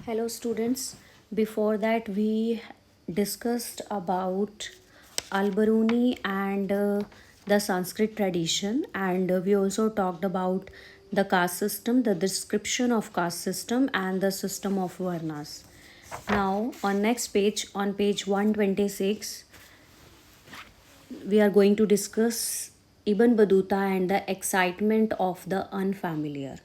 Hello students, before that we discussed about Al-Baruni and the Sanskrit tradition, and we also talked about the caste system, the description of caste system and the system of Varnas. Now on next page, on page 126, we are going to discuss Ibn Battuta and the excitement of the unfamiliar.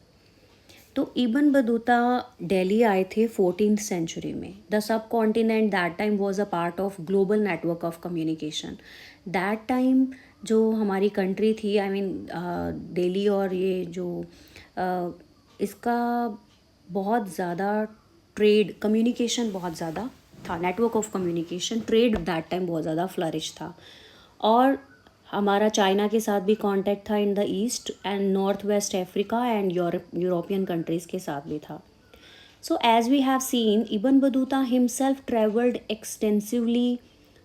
तो Ibn Battuta Delhi आए थे 14th century में. The sub continent that time was a part of global network of communication. That time जो हमारी country थी, I mean Delhi, और ये जो इसका बहुत ज़्यादा ट्रेड कम्युनिकेशन बहुत ज़्यादा था, network of communication, trade that time बहुत ज़्यादा फ्लरिश था. और हमारा चाइना के साथ भी कांटेक्ट था in the east, and north west Africa and European countries के साथ भी था. So as we have seen, Ibn Battuta himself traveled extensively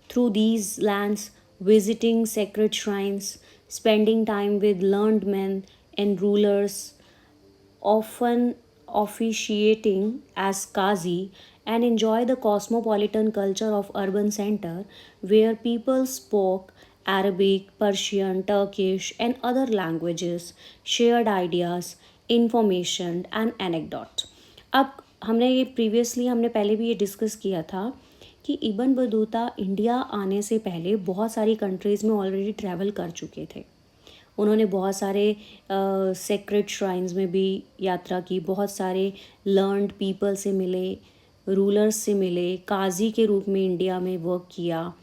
through these lands, visiting sacred shrines, spending time with learned men and rulers, often officiating as Qazi, and enjoy the cosmopolitan culture of urban center where people spoke Arabic, Persian, Turkish and other languages, shared ideas, information and anecdotes. अब हमने ये previously हमने पहले भी ये discuss किया था कि इबन बतूता इंडिया आने से पहले बहुत सारी कंट्रीज़ में ऑलरेडी ट्रैवल कर चुके थे. उन्होंने बहुत सारे सेक्रेट श्राइन्स में भी यात्रा की, बहुत सारे लर्नड पीपल से मिले, रूलर्स से मिले, काजी के रूप में इंडिया में वर्क किया.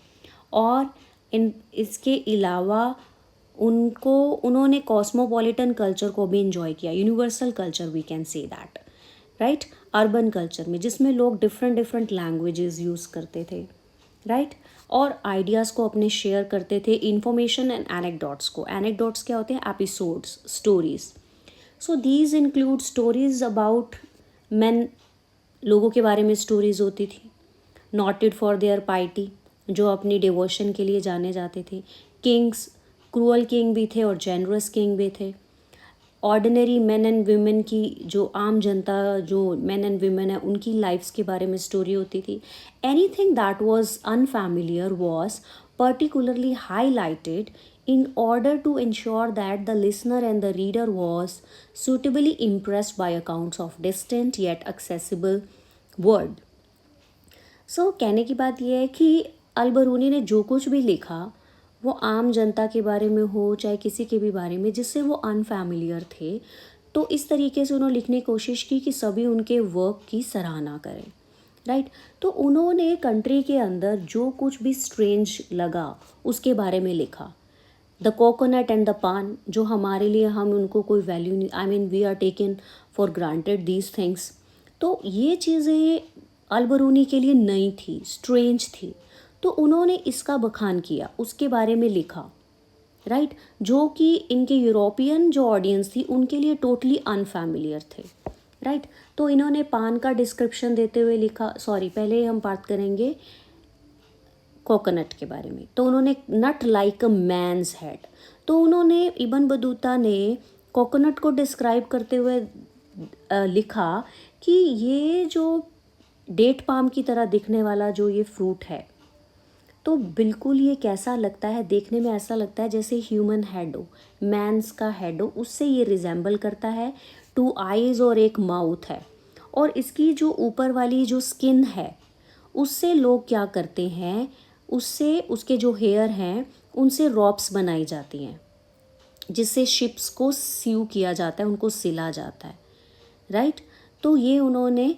और इसके अलावा उन्होंने कॉस्मोपॉलिटन कल्चर को भी इंजॉय किया, universal culture we can say that, right. Urban culture में जिसमें लोग डिफरेंट लैंग्वेजेस यूज़ करते थे, राइट. और आइडियाज़ को अपने शेयर करते थे, इन्फॉर्मेशन एंड एनेक्डोट्स को. एनेक्डोट्स क्या होते हैं? Episodes, stories. So these include stories about man, लोगों के बारे में स्टोरीज होती थी. नॉटेड फॉर देयर पाइटी, जो अपनी डिवोशन के लिए जाने जाते थे. किंग्स, क्रूअल किंग भी थे और जेनरस किंग भी थे. ऑर्डिनरी मैन एंड वीमेन की, जो आम जनता, जो मैन एंड वीमेन है, उनकी लाइफ्स के बारे में स्टोरी होती थी. Anything that was unfamiliar was particularly highlighted in order to ensure that the listener and the reader was suitably impressed by accounts of distant yet accessible world. So कहने की बात यह है कि अल-बरूनी ने जो कुछ भी लिखा वो आम जनता के बारे में हो, चाहे किसी के भी बारे में जिससे वो अनफैमिलियर थे, तो इस तरीके से उन्होंने लिखने की कोशिश की कि सभी उनके वर्क की सराहना करें, राइट. तो उन्होंने कंट्री के अंदर जो कुछ भी स्ट्रेंज लगा उसके बारे में लिखा. द कोकोनट एंड द पान, जो हमारे लिए, हम उनको कोई वैल्यू नहीं, I mean we are taken for granted these things. तो ये चीज़ें अल-बरूनी के लिए नई थी, स्ट्रेंज थी. तो उन्होंने इसका बखान किया, उसके बारे में लिखा, राइट. जो कि इनके यूरोपियन जो ऑडियंस थी उनके लिए टोटली अनफैमिलियर थे, राइट. तो इन्होंने पान का डिस्क्रिप्शन देते हुए लिखा, सॉरी पहले हम बात करेंगे कोकोनट के बारे में. तो उन्होंने nut like a man's head. तो उन्होंने, इबन बतूता ने कोकोनट को डिस्क्राइब करते हुए लिखा कि ये जो डेट पाम की तरह दिखने वाला जो ये फ्रूट है, तो बिल्कुल ये कैसा लगता है देखने में? ऐसा लगता है जैसे ह्यूमन हेड हो, मैंस का हेड हो, उससे ये रिजेंबल करता है. 2 आईज और एक माउथ है. और इसकी जो ऊपर वाली जो स्किन है, उससे लोग क्या करते हैं, उससे उसके जो हेयर हैं उनसे रॉप्स बनाई जाती हैं, जिससे शिप्स को सीव किया जाता है, उनको सिला जाता है, राइट. तो ये उन्होंने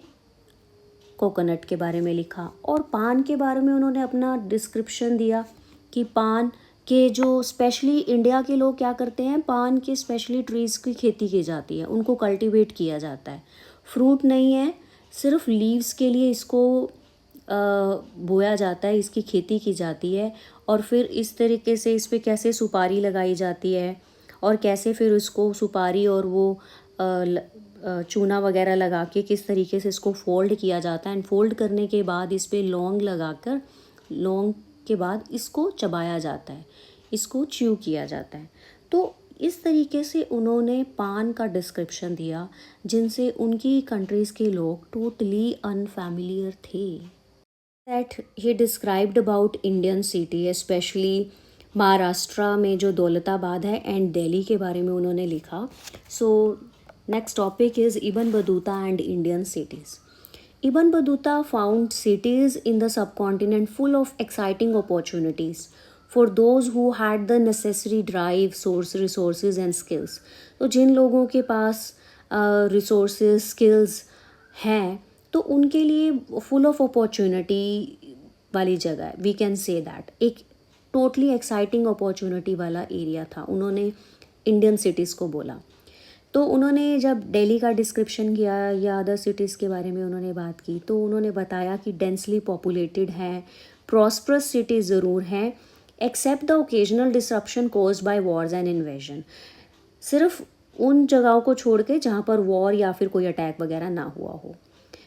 कोकोनट के बारे में लिखा. और पान के बारे में उन्होंने अपना डिस्क्रिप्शन दिया कि पान के जो स्पेशली इंडिया के लोग क्या करते हैं, पान के स्पेशली ट्रीज़ की खेती की जाती है, उनको कल्टीवेट किया जाता है. फ्रूट नहीं है, सिर्फ लीव्स के लिए इसको बोया जाता है, इसकी खेती की जाती है. और फिर इस तरीके से इस पर कैसे सुपारी लगाई जाती है, और कैसे फिर उसको सुपारी और वो चूना वगैरह लगा के किस तरीके से इसको फोल्ड किया जाता है. एंड फोल्ड करने के बाद इस पर लौंग लगाकर, लौंग के बाद इसको चबाया जाता है, इसको च्यू किया जाता है. तो इस तरीके से उन्होंने पान का डिस्क्रिप्शन दिया जिनसे उनकी कंट्रीज़ के लोग टोटली अनफैमिलियर थे. That he described about Indian city, specially Maharashtra में जो दौलताबाद है एंड दिल्ली के बारे में उन्होंने लिखा. So next topic is Ibn Battuta and Indian cities. Ibn Battuta found cities in the subcontinent full of exciting opportunities for those who had the necessary drive, resources and skills. तो जिन लोगों के पास resources, skills हैं तो उनके लिए full of opportunity वाली जगह है. We can say that एक totally exciting opportunity वाला एरिया था. उन्होंने इंडियन सिटीज़ को बोला. तो उन्होंने जब दिल्ली का डिस्क्रिप्शन किया या अदर सिटीज़ के बारे में उन्होंने बात की तो उन्होंने बताया कि डेंसली पॉपुलेटेड है, प्रॉस्परस सिटीज़ ज़रूर हैं, except the occasional disruption caused by wars and invasion. सिर्फ उन जगहों को छोड़ के जहाँ पर वॉर या फिर कोई अटैक वगैरह ना हुआ हो.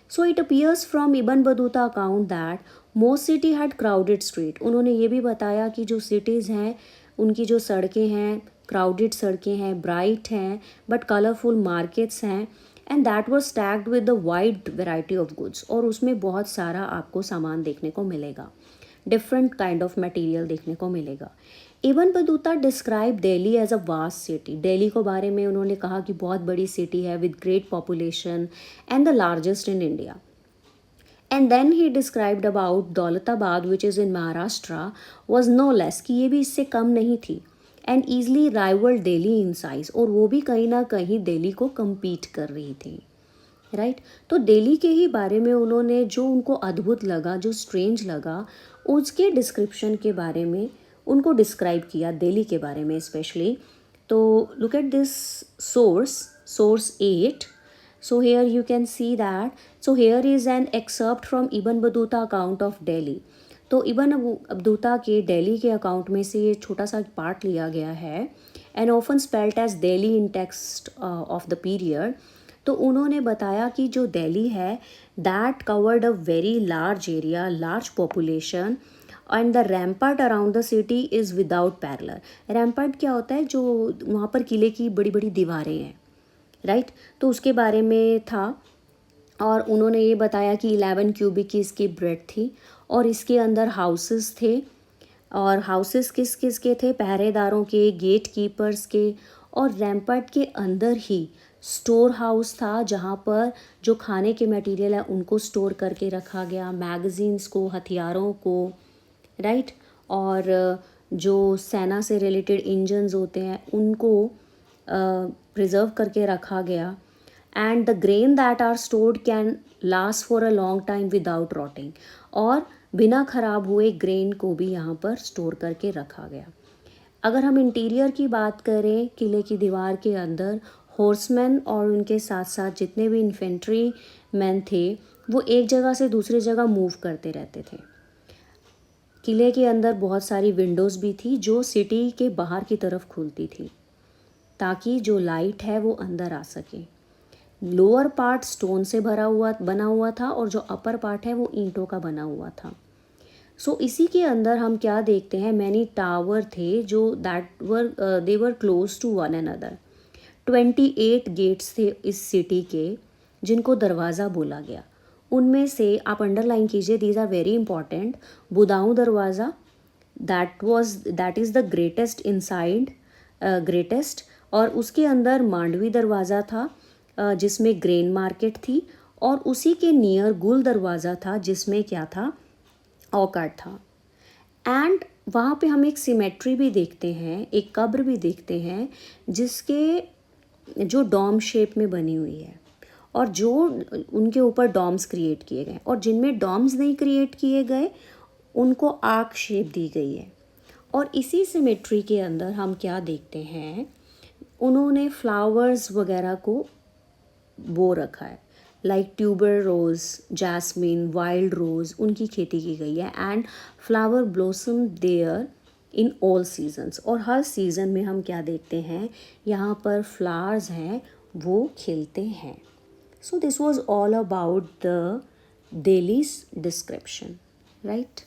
So it appears from Ibn Battuta account that most city had crowded street. उन्होंने ये भी बताया कि जो सिटीज़ हैं उनकी जो सड़कें हैं क्राउडेड सड़कें हैं, ब्राइट हैं बट कलरफुल मार्केट्स हैं and that was stacked with the wide variety of goods. और उसमें बहुत सारा आपको सामान देखने को मिलेगा, डिफरेंट काइंड ऑफ मटेरियल देखने को मिलेगा. Ibn Battuta describe Delhi as a vast city. Delhi को बारे में उन्होंने कहा कि बहुत बड़ी सिटी है with great population and the largest in India. And then he described about Daulatabad which is in Maharashtra was no less, कि ये भी इससे कम नहीं थी and easily rival Delhi in size. और वो भी कहीं ना कहीं दिल्ली को कम्पीट कर रही थी. राइट तो दिल्ली के ही बारे में उन्होंने जो उनको अद्भुत लगा, जो स्ट्रेंज लगा, उसके डिस्क्रिप्शन के बारे में उनको डिस्क्राइब किया, दिल्ली के बारे में स्पेशली. तो look at this source 8. So here you can see that. So here is an excerpt from Ibn Battuta account of Delhi. तो इब्न बतूता के दिल्ली के अकाउंट में से ये छोटा सा पार्ट लिया गया है and often spelled as Delhi in text of the period. तो उन्होंने बताया कि जो दिल्ली है that covered a very large area, large population and the rampart around the city is without parallel. Rampart क्या होता है? जो वहाँ पर किले की बड़ी बड़ी दीवारें हैं, राइट तो उसके बारे में था. और उन्होंने ये बताया कि 11 क्यूबिक की इसकी ब्रेड थी और इसके अंदर हाउसेस थे. और हाउसेस किस किस के थे? पहरेदारों के, गेट कीपर्स के. और रैम्पार्ट के अंदर ही स्टोर हाउस था जहाँ पर जो खाने के मटेरियल है उनको स्टोर करके रखा गया, मैगज़ीन्स को, हथियारों को, राइट और जो सेना से रिलेटेड इंजन्स होते हैं उनको प्रिजर्व करके रखा गया. And the grain that are stored can last for a long time without rotting. और बिना ख़राब हुए ग्रेन को भी यहाँ पर स्टोर करके रखा गया. अगर हम इंटीरियर की बात करें, किले की दीवार के अंदर हॉर्समैन और उनके साथ साथ जितने भी इन्फेंट्री मैन थे वो एक जगह से दूसरी जगह मूव करते रहते थे. किले के अंदर बहुत सारी विंडोज़ भी थी जो सिटी के बाहर की तरफ खुलती थी ताकि जो लाइट है वो अंदर आ सके. लोअर पार्ट स्टोन से बना हुआ था और जो अपर पार्ट है वो ईंटों का बना हुआ था. सो इसी के अंदर हम क्या देखते हैं, मैनी टावर थे जो they were close to one another. 28 gates थे इस सिटी के जिनको दरवाज़ा बोला गया. उनमें से आप अंडरलाइन कीजिए, दीज आर वेरी इंपॉर्टेंट. बुदाऊं दरवाज़ा that is the greatest inside, greatest. और उसके अंदर मांडवी दरवाज़ा था जिसमें ग्रेन मार्केट थी. और उसी के नियर गुल दरवाज़ा था जिसमें क्या था, औकाट था. एंड वहाँ पे हम एक सिमेट्री भी देखते हैं, एक कब्र भी देखते हैं जिसके जो डॉम शेप में बनी हुई है और जो उनके ऊपर डॉम्स क्रिएट किए गए. और जिनमें डॉम्स नहीं क्रिएट किए गए उनको आर्क शेप दी गई है. और इसी सिमेट्री के अंदर हम क्या देखते हैं, उन्होंने फ्लावर्स वगैरह को बो रखा है, like tuber rose, jasmine, wild rose, उनकी खेती की गई है. And flower blossom there in all seasons. और हर सीज़न में हम क्या देखते हैं, यहाँ पर फ्लावर्स हैं वो खिलते हैं. So this was all about the Delhi's description, right.